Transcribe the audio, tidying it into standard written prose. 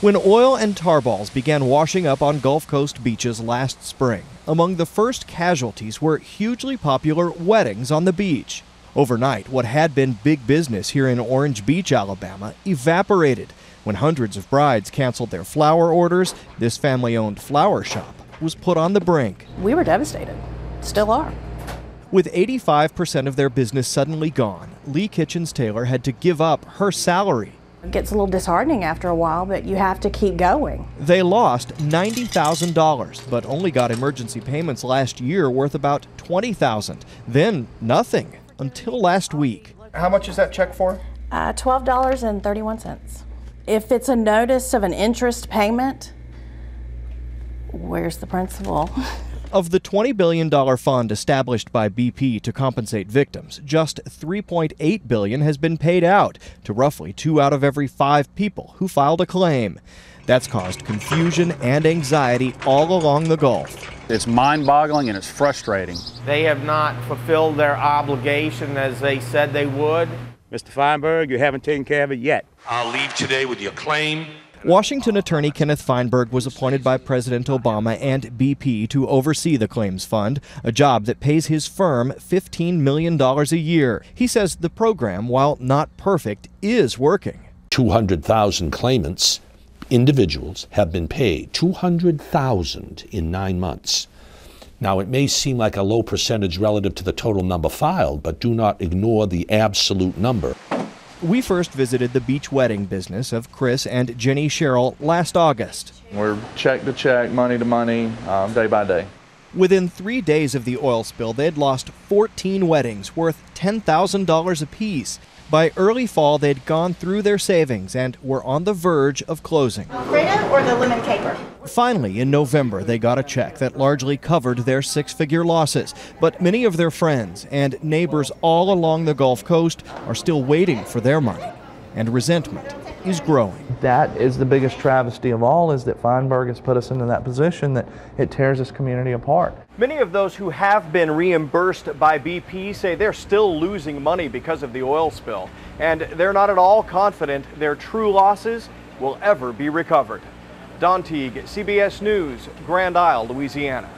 When oil and tar balls began washing up on Gulf Coast beaches last spring, among the first casualties were hugely popular weddings on the beach. Overnight, what had been big business here in Orange Beach, Alabama, evaporated. When hundreds of brides canceled their flower orders, this family-owned flower shop was put on the brink. We were devastated. Still are. With 85% of their business suddenly gone, Lee Kitchens Taylor had to give up her salary. It gets a little disheartening after a while, but you have to keep going. They lost $90,000, but only got emergency payments last year worth about $20,000. Then nothing until last week. How much is that check for? $12.31. If it's a notice of an interest payment, where's the principal? Of the $20 billion fund established by BP to compensate victims, just $3.8 billion has been paid out to roughly 2 out of every 5 people who filed a claim. That's caused confusion and anxiety all along the Gulf. It's mind-boggling and it's frustrating. They have not fulfilled their obligation as they said they would. Mr. Feinberg, you haven't taken care of it yet. I'll leave today with your claim. Washington attorney Kenneth Feinberg was appointed by President Obama and BP to oversee the claims fund, a job that pays his firm $15 million a year. He says the program, while not perfect, is working. 200,000 claimants, individuals, have been paid. 200,000 in 9 months. Now, it may seem like a low percentage relative to the total number filed, but do not ignore the absolute number. We first visited the beach wedding business of Chris and Jenny Sherrill last August. We're check to check, money to money, day by day. Within 3 days of the oil spill, they'd lost 14 weddings worth $10,000 apiece. By early fall, they'd gone through their savings and were on the verge of closing. Alfredo or the lemon caper? Finally, in November, they got a check that largely covered their 6-figure losses. But many of their friends and neighbors all along the Gulf Coast are still waiting for their money, and resentment is growing. That is the biggest travesty of all, is that Feinberg has put us into that position that it tears this community apart. Many of those who have been reimbursed by BP say they're still losing money because of the oil spill, and they're not at all confident their true losses will ever be recovered. Don Teague, CBS News, Grand Isle, Louisiana.